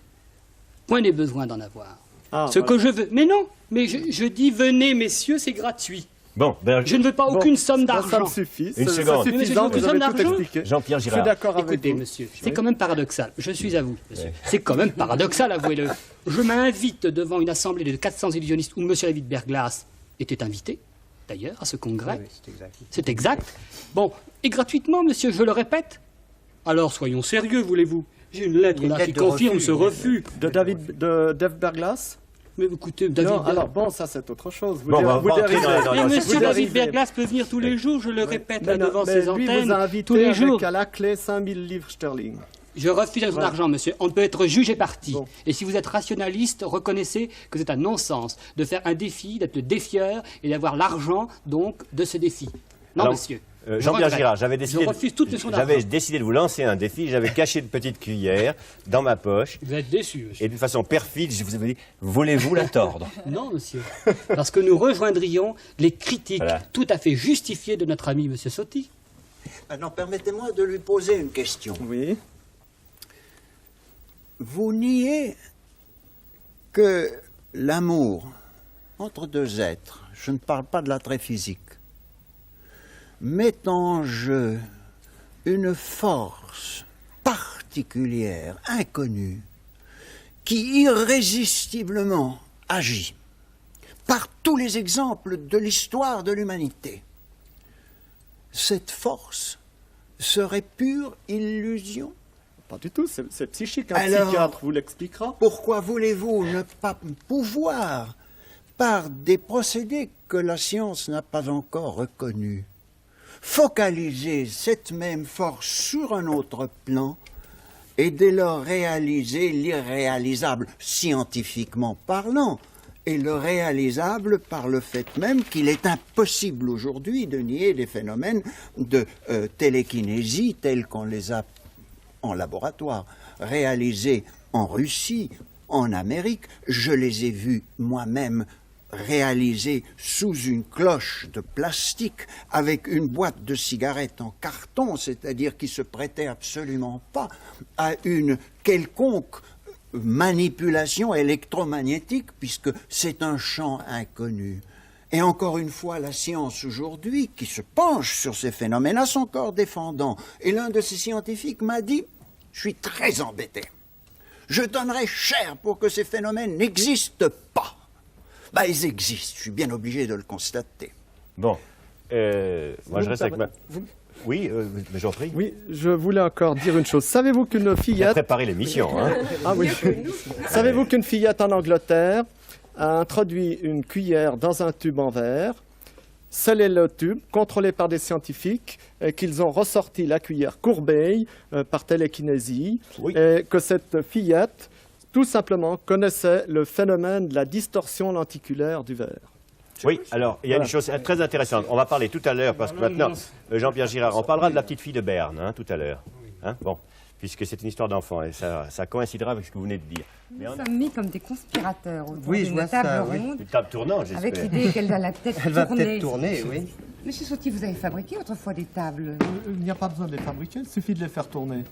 C: point n'est besoin d'en avoir. Que je veux... Mais non, mais je dis, venez, messieurs, c'est gratuit.
A: Bon,
C: je ne veux pas aucune somme d'argent.
G: Ça me suffit.
A: Une seconde.
G: C'est suffisant, vous avez tout expliqué.
A: Jean-Pierre Girard.
G: Je suis d'accord avec
C: Écoutez,
G: vous.
C: monsieur, c'est quand même paradoxal. Je suis à vous, monsieur. C'est quand même paradoxal, avouez-le. Je m'invite devant une assemblée de 400 illusionnistes où monsieur David Berglas était invité, d'ailleurs, à ce congrès. C'est exact. Bon, et gratuitement, monsieur, je le répète. Alors, soyons sérieux, voulez-vous? J'ai une lettre là qui confirme ce refus.
G: De Dave Berglas?
C: Mais écoutez, David...
G: Non, alors bon, ça c'est autre chose.
A: Bon, on va entrer
C: Mais monsieur David Berglas peut venir tous les jours, je le répète là devant ses
G: lui
C: antennes,
G: vous a invité
C: tous les
G: avec
C: jours.
G: à la clé 5000 livres sterling.
C: Je refuse son argent, monsieur. On ne peut être juge et parti. Bon. Et si vous êtes rationaliste, reconnaissez que c'est un non-sens de faire un défi, d'être le défieur et d'avoir l'argent, donc, de ce défi. Non, alors, monsieur.
A: Jean-Pierre Girard, j'avais décidé de vous lancer un défi. J'avais caché une petite cuillère dans ma poche.
C: Vous êtes déçu, monsieur.
A: Et d'une façon perfide, je vous avais dit, voulez-vous la tordre?
C: Non, monsieur. Parce que nous rejoindrions les critiques tout à fait justifiées de notre ami monsieur Sotti.
E: Maintenant, permettez-moi de lui poser une question.
G: Oui.
E: Vous niez que l'amour entre deux êtres, je ne parle pas de l'attrait physique, met en jeu une force particulière particulière, inconnue, qui irrésistiblement agit par tous les exemples de l'histoire de l'humanité. Cette force serait pure illusion?
G: Pas du tout, c'est psychique. Un
E: Alors,
G: psychiatre vous l'expliquera.
E: Pourquoi voulez-vous ne pas pouvoir, par des procédés que la science n'a pas encore reconnus, focaliser cette même force sur un autre plan et dès lors réaliser l'irréalisable, scientifiquement parlant, et le réalisable par le fait même qu'il est impossible aujourd'hui de nier des phénomènes de télékinésie tels qu'on les a en laboratoire, réalisés en Russie, en Amérique. Je les ai vus moi-même réalisés sous une cloche de plastique avec une boîte de cigarettes en carton, c'est-à-dire qui se prêtait absolument pas à une quelconque manipulation électromagnétique, puisque c'est un champ inconnu. Et encore une fois, la science aujourd'hui, qui se penche sur ces phénomènes, a son corps défendant. Et l'un de ces scientifiques m'a dit, je suis très embêté, je donnerais cher pour que ces phénomènes n'existent pas. Ben, ils existent, je suis bien obligé de le constater.
A: Bon, moi je reste avec ma... Oui, j'en prie.
G: Oui, je voulais encore dire une chose. Savez-vous qu'une fillette...
A: Préparer l'émission, hein.
G: Ah oui. Savez-vous qu'une fillette en Angleterre a introduit une cuillère dans un tube en verre, scellé le tube, contrôlé par des scientifiques, et qu'ils ont ressorti la cuillère courbée par télékinésie, et que cette fillette, tout simplement, connaissait le phénomène de la distorsion lenticulaire du verre.
A: Oui, alors, il y a une chose très intéressante. On va parler tout à l'heure, parce que maintenant, Jean-Pierre Girard, on parlera de la petite fille de Berne, hein, tout à l'heure. Hein, bon, puisque c'est une histoire d'enfant, et ça coïncidera avec ce que vous venez de dire.
B: Nous sommes mis comme des conspirateurs autour
F: Oui, je
B: d'une
F: vois
B: table
F: ça, oui.
B: ronde,
A: Une table tournante, j'espère.
B: avec l'idée qu'elle va la tête
F: Elle va peut-être tourner, oui.
B: Monsieur Sauty, vous avez fabriqué autrefois des tables.
G: Il n'y a pas besoin de les fabriquer, il suffit de les faire tourner.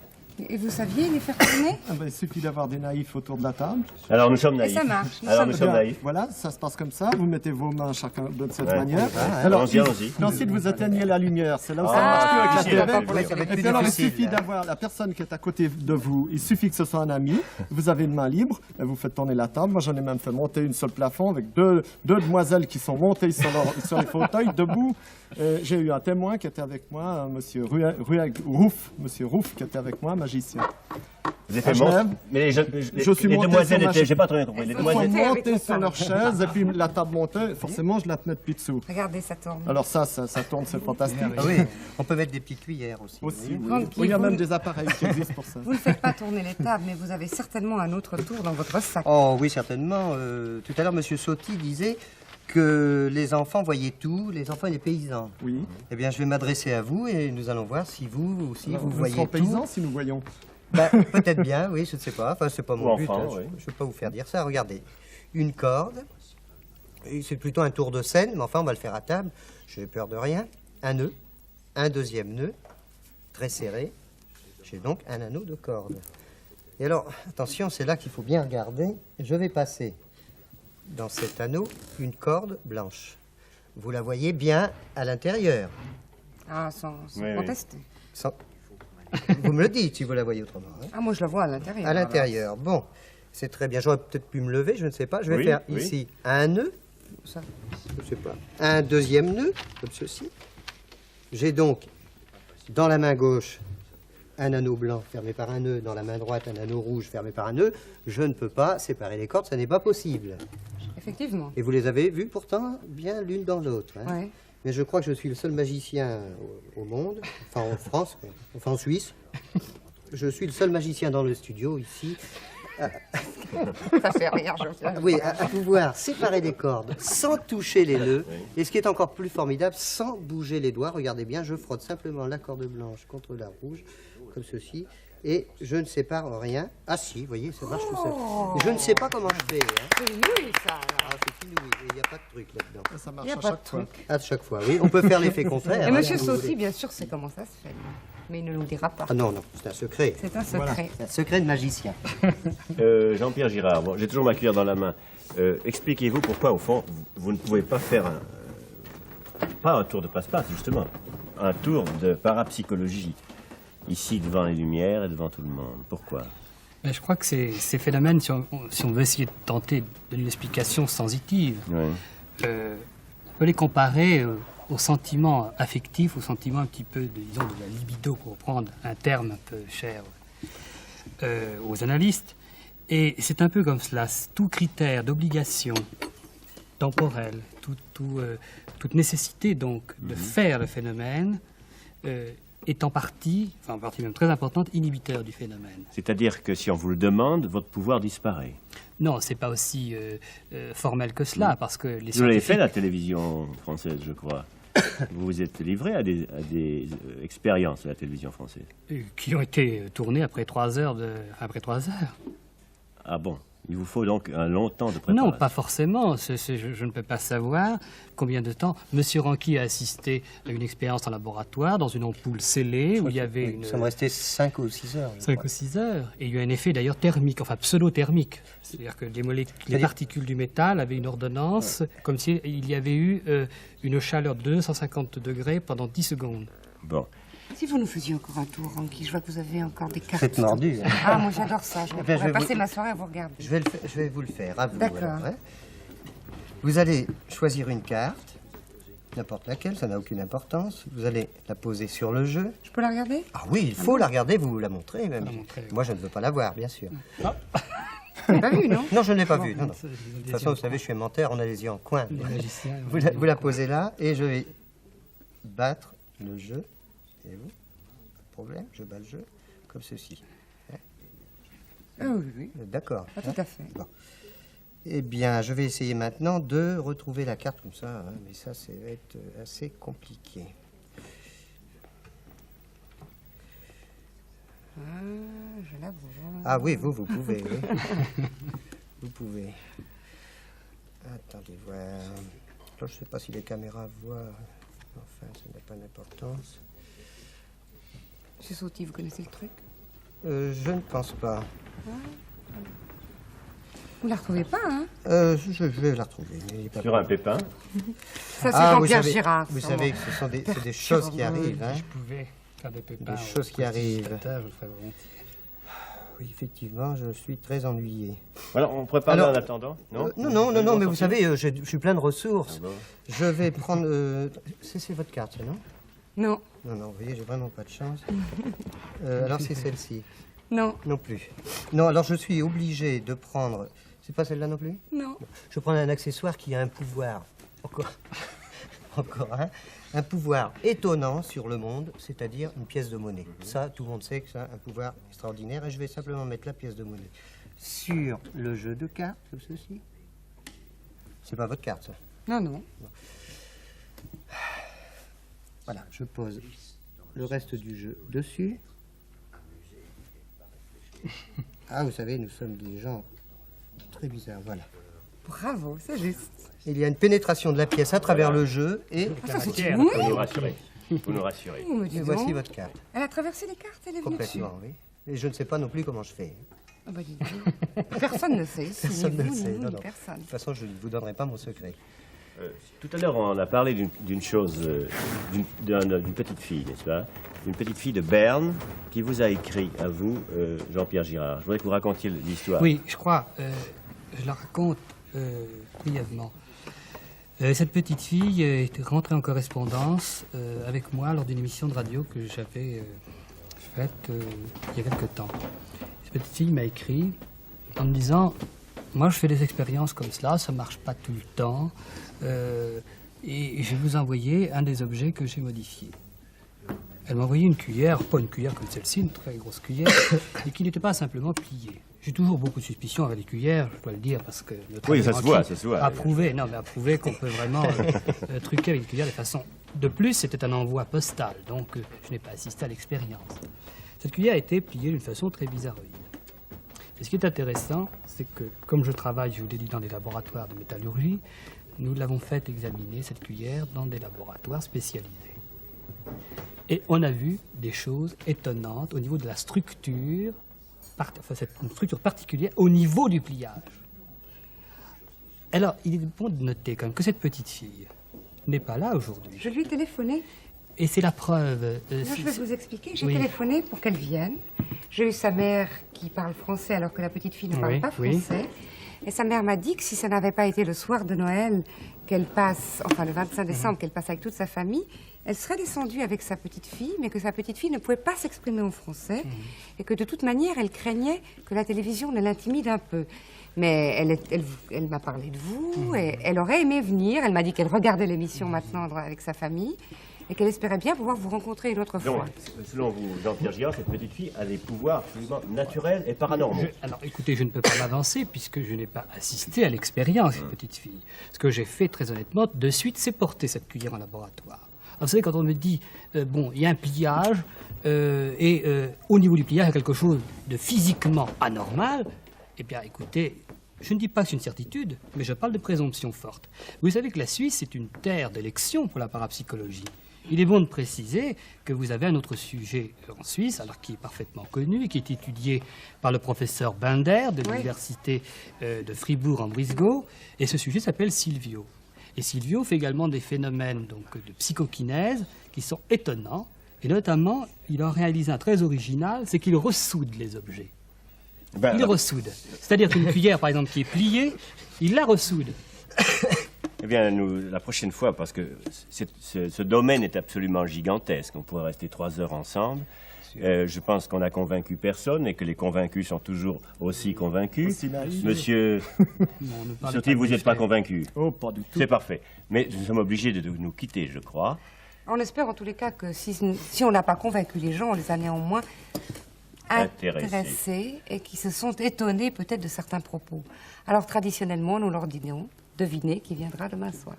B: Et vous saviez les faire tourner?
G: Il suffit d'avoir des naïfs autour de la table.
A: Alors, nous sommes
B: Et
A: naïfs.
B: ça marche.
A: Alors, nous sommes
G: Bien,
A: naïfs.
G: voilà, ça se passe comme ça. Vous mettez vos mains chacun de cette
A: Ouais.
G: manière.
A: Allons-y, allons-y.
G: Et ensuite, vous éteignez la lumière. C'est là où ça
B: Ah,
G: marche plus avec la
F: oui,
G: télé.
F: ça va être
G: Et
F: plus
G: puis alors, il
F: difficile,
G: suffit
F: hein.
G: d'avoir la personne qui est à côté de vous. Il suffit que ce soit un ami. Vous avez une main libre et vous faites tourner la table. Moi, j'en ai même fait monter une sur le plafond avec deux demoiselles qui sont montées sur les fauteuils debout. J'ai eu un témoin qui était avec moi, monsieur Rouf, qui était avec moi, magicien.
A: Vous avez fait
G: Genève.
A: mais
G: Je suis
A: les
G: monté
A: demoiselles
G: sur ma
A: étaient... J'ai pas très bien compris. Les
G: Ils sont
A: demoiselles...
G: montés sur leur chaise et puis la table montait. Forcément, je la tenais depuis dessous.
B: Regardez, ça tourne.
G: Alors ça tourne, c'est fantastique.
F: Ah oui, on peut mettre des petites cuillères aussi.
G: Aussi, oui.
B: Tranquille,
G: Oui, il y a
B: vous-
G: même des appareils qui existent pour ça.
B: Vous ne faites pas tourner les tables, mais vous avez certainement un autre tour dans votre sac.
F: Oh oui, certainement. Tout à l'heure, Monsieur Sauty disait que les enfants voyaient tout, les enfants et les paysans.
G: Oui.
F: Eh bien, je vais m'adresser à vous et nous allons voir si vous aussi vous
G: Nous
F: voyez
G: serons
F: tout.
G: paysans si nous voyons.
F: Ben, peut-être bien, oui, je ne sais pas. Enfin, c'est pas mon
A: Ou
F: but.
A: enfant,
F: Hein.
A: oui.
F: Je ne vais pas vous faire dire ça. Regardez, une corde. Et c'est plutôt un tour de scène, mais enfin, on va le faire à table. J'ai peur de rien. Un nœud, un deuxième nœud, très serré. J'ai donc un anneau de corde. Et alors, attention, c'est là qu'il faut bien regarder. Je vais passer dans cet anneau une corde blanche. Vous la voyez bien à l'intérieur.
B: Ah, sans
A: Oui, oui.
B: contester.
F: Sans- Vous me le dites si vous la voyez autrement. Hein.
B: Ah, moi, je la vois à l'intérieur.
F: À l'intérieur. Bon, c'est très bien. J'aurais peut-être pu me lever, je ne sais pas. Je vais
A: Oui,
F: faire
A: oui.
F: ici un nœud. Ça, je ne sais pas. Un deuxième nœud, comme ceci. J'ai donc dans la main gauche un anneau blanc fermé par un nœud, dans la main droite un anneau rouge fermé par un nœud. Je ne peux pas séparer les cordes, ça n'est pas possible.
B: Effectivement.
F: Et vous les avez vues pourtant bien l'une dans l'autre. Hein.
B: Ouais.
F: Mais je crois que je suis le seul magicien au monde, enfin en France, enfin en Suisse. Je suis le seul magicien dans le studio ici.
B: Ça fait rire, je
F: Oui, à pouvoir séparer les cordes sans toucher les nœuds. Et ce qui est encore plus formidable, sans bouger les doigts. Regardez bien, je frotte simplement la corde blanche contre la rouge, comme ceci. Et je ne sépare rien. Ah si, vous voyez, ça marche tout seul. Et je ne sais pas comment je fais. Hein.
B: C'est inouï, ça. alors.
F: Ah, c'est inouï, il n'y a pas de truc là-dedans.
G: Ça
B: Il
G: marche
B: n'y a
G: à
B: pas de
G: chaque fois.
B: truc.
F: À chaque fois, oui. On peut faire l'effet contraire.
B: Et
F: hein,
B: Monsieur
F: si vous
B: Sauty,
F: voulez.
B: bien sûr, sait comment ça se fait. Mais il ne nous le dira pas.
F: Ah non, non, c'est un secret.
B: C'est un secret.
F: C'est un secret de magicien.
A: Jean-Pierre Girard, bon, j'ai toujours ma cuillère dans la main. Expliquez-vous pourquoi, au fond, vous ne pouvez pas faire pas un tour de passe-passe, justement, un tour de parapsychologie. ici devant les lumières et devant tout le monde. Pourquoi?
C: Mais je crois que ces phénomènes, si on veut essayer de tenter de donner une explication sensitive,
A: Oui.
C: on peut les comparer aux sentiments affectifs, aux sentiments un petit peu, disons, de la libido, pour prendre un terme un peu cher aux analystes. Et c'est un peu comme cela. Tout critère d'obligation temporelle, toute nécessité donc de faire le phénomène est en partie même très importante, inhibiteur du phénomène.
A: C'est-à-dire que si on vous le demande, votre pouvoir disparaît.
C: Non, c'est pas aussi formel que cela, parce que les
A: Vous l'avez
C: scientifiques...
A: fait la télévision française, je crois. Vous vous êtes livré à des expériences de la télévision française.
C: qui ont été tournés après 3 heures. Après 3 heures.
A: Ah bon? Il vous faut donc un long temps de préparation.
C: Non, pas forcément. Je ne peux pas savoir combien de temps. Monsieur Ranqui a assisté à une expérience en laboratoire dans une ampoule scellée où il y avait
F: Nous sommes restés 5 ou 6 heures.
C: 5 ou 6 heures. Et il y a eu un effet d'ailleurs thermique, enfin pseudo-thermique. C'est-à-dire que les particules du métal avaient une ordonnance, comme s'il y avait eu une chaleur de 250 degrés pendant 10 secondes.
A: Bon.
B: Si vous nous faisiez encore un tour, Ranqui, je vois que vous avez encore des cartes.
F: Faites mordu. Hein.
B: Ah, moi j'adore ça. Je
F: bien,
B: pourrais
F: je vais
B: passer
F: vous-
B: ma soirée à vous regarder.
F: Je vais vous le faire, à vous.
B: D'accord.
F: alors, hein. Vous allez choisir une carte, n'importe laquelle, ça n'a aucune importance. Vous allez la poser sur le jeu.
B: Je peux la regarder?
F: Ah oui, il faut la regarder, vous la montrer même.
C: La montrer, oui.
F: Moi, je ne veux pas la voir, bien sûr.
B: Vous l'avez pas vu, non?
F: Non, je ne l'ai pas vue. Non, non.
C: Ça,
F: De toute façon, vous savez, je suis menteur, on a les yeux en coin.
C: Les magiciens,
F: Vous la posez là, et je vais battre le jeu. Et vous? Pas de problème, je bats le jeu, comme ceci.
B: Ah oui, oui.
F: D'accord.
B: Pas tout à fait.
F: Bon. Eh bien, je vais essayer maintenant de retrouver la carte comme ça, hein, mais ça va être assez compliqué.
B: Ah, je la vois.
F: Ah oui, vous pouvez, oui. Vous pouvez. Attendez voir. Alors, je ne sais pas si les caméras voient. Enfin, ça n'a pas d'importance.
B: Monsieur Sauty, vous connaissez le truc?
F: Je ne pense pas.
B: Vous la retrouvez pas, hein?
F: Je vais la retrouver. Mais il est pas
A: Sur un pépin.
B: Ça, c'est
F: vous
B: Jean-Pierre
F: savez-
B: Girard.
F: Vous
B: ça,
F: savez
B: moi.
F: que c'est des choses qui arrivent. Hein.
C: Je pouvais faire des pépins.
F: Des choses qui arrivent.
C: Je le ferais volontiers.
F: Oui, effectivement, je suis très ennuyé.
A: Voilà, on prépare
F: Alors,
A: en attendant, non?
F: Non, mais vous savez, je suis plein de ressources.
A: Ah bon.
F: Je vais prendre... c'est votre carte, ça, non?
B: Non,
F: Non, vous voyez, j'ai vraiment pas de chance. Alors c'est celle-ci.
B: non,
F: Non plus. Non, alors je suis obligé de prendre... C'est pas celle-là non plus?
B: non.
F: Je prends un accessoire qui a un pouvoir. Encore un pouvoir étonnant sur le monde, c'est-à-dire une pièce de monnaie. Ça, tout le monde sait que ça a un pouvoir extraordinaire et je vais simplement mettre la pièce de monnaie sur le jeu de cartes, comme ceci. C'est pas votre carte, ça.
B: Non, non.
F: Voilà, je pose le reste du jeu dessus. Ah, vous savez, nous sommes des gens très bizarres, voilà.
B: Bravo, c'est juste.
F: Il y a une pénétration de la pièce à travers le jeu et
B: Ça, c'est
C: matière,
B: une
A: Faut nous rassurer. Faut nous rassurer.
B: Oh, mais dis
F: voici
B: donc.
F: votre carte.
B: Elle a traversé les cartes, elle est venue dessus.
F: Complètement, oui. Et je ne sais pas non plus comment je fais.
B: Ah bah dis donc. Personne ne sait ici.
F: Personne
B: ni
F: ne
B: vous,
F: le
B: ni
F: sait.
B: nous,
F: Non,
B: ni
F: non.
B: personne.
F: De toute façon, je ne vous donnerai pas mon secret.
A: Tout à l'heure, on a parlé d'une chose, d'une petite fille, n'est-ce pas? Une petite fille de Berne qui vous a écrit à vous, Jean-Pierre Girard. Je voudrais que vous racontiez l'histoire.
C: Oui, je crois. Je la raconte brièvement. Cette petite fille est rentrée en correspondance avec moi lors d'une émission de radio que j'avais faite il y a quelque temps. Cette petite fille m'a écrit en me disant: moi, je fais des expériences comme cela, ça ne marche pas tout le temps, et je vais vous envoyer un des objets que j'ai modifié. Elle m'a envoyé une cuillère, pas une cuillère comme celle-ci, une très grosse cuillère, et qui n'était pas simplement pliée. J'ai toujours beaucoup de suspicions avec les cuillères, je dois le dire, parce que notre
A: Oui,
C: ami
A: ça se
C: Ranqui
A: voit, ça se voit.
C: a prouvé, non, mais a prouvé qu'on peut vraiment truquer avec une cuillère de façon. De plus, c'était un envoi postal, donc je n'ai pas assisté à l'expérience. Cette cuillère a été pliée d'une façon très bizarroïde. Et ce qui est intéressant, c'est que, comme je travaille, je vous l'ai dit, dans des laboratoires de métallurgie, nous l'avons fait examiner, cette cuillère, dans des laboratoires spécialisés. Et on a vu des choses étonnantes au niveau de la structure, enfin, c'est une structure particulière au niveau du pliage. Alors, il est bon de noter quand même que cette petite fille n'est pas là aujourd'hui.
B: Je lui ai téléphoné.
C: Et c'est la preuve.
B: Non, je vais vous expliquer. J'ai
C: Oui.
B: téléphoné pour qu'elle vienne. J'ai eu sa mère qui parle français alors que la petite fille ne parle pas français. Et sa mère m'a dit que si ça n'avait pas été le soir de Noël qu'elle passe, enfin le 25 décembre, qu'elle passe avec toute sa famille, elle serait descendue avec sa petite fille, mais que sa petite fille ne pouvait pas s'exprimer en français et que de toute manière, elle craignait que la télévision ne l'intimide un peu. Mais elle m'a parlé de vous et elle aurait aimé venir. Elle m'a dit qu'elle regardait l'émission maintenant avec sa famille et qu'elle espérait bien pouvoir vous rencontrer une autre fois.
A: Donc, selon vous, Jean-Pierre Girard, cette petite fille a des pouvoirs absolument naturels et paranormaux.
C: Alors écoutez, je ne peux pas m'avancer puisque je n'ai pas assisté à l'expérience de cette petite fille. Ce que j'ai fait très honnêtement, de suite, c'est porter cette cuillère en laboratoire. Alors, vous savez, quand on me dit, bon, il y a un pliage et au niveau du pliage, il y a quelque chose de physiquement anormal, eh bien écoutez, je ne dis pas que c'est une certitude, mais je parle de présomption forte. Vous savez que la Suisse est une terre d'élection pour la parapsychologie. Il est bon de préciser que vous avez un autre sujet en Suisse, alors qui est parfaitement connu et qui est étudié par le professeur Binder de l'université de Fribourg en Brisgau, et ce sujet s'appelle Silvio. Et Silvio fait également des phénomènes donc, de psychokinèse qui sont étonnants, et notamment, il a réalisé un très original, c'est qu'il ressoude les objets. Il les ressoude. C'est-à-dire qu'une cuillère, par exemple, qui est pliée, il la ressoude.
A: Eh bien, la prochaine fois, parce que ce domaine est absolument gigantesque, on pourrait rester 3 heures ensemble. Je pense qu'on n'a convaincu personne et que les convaincus sont toujours aussi convaincus. Monsieur Surti, vous n'êtes pas convaincu?
G: Oh, pas du tout.
A: C'est parfait. Mais nous sommes obligés de nous quitter, je crois.
B: On espère en tous les cas que si on n'a pas convaincu les gens, on les a néanmoins intéressés et qui se sont étonnés peut-être de certains propos. Alors traditionnellement, nous leur disons, devinez qui viendra demain soir.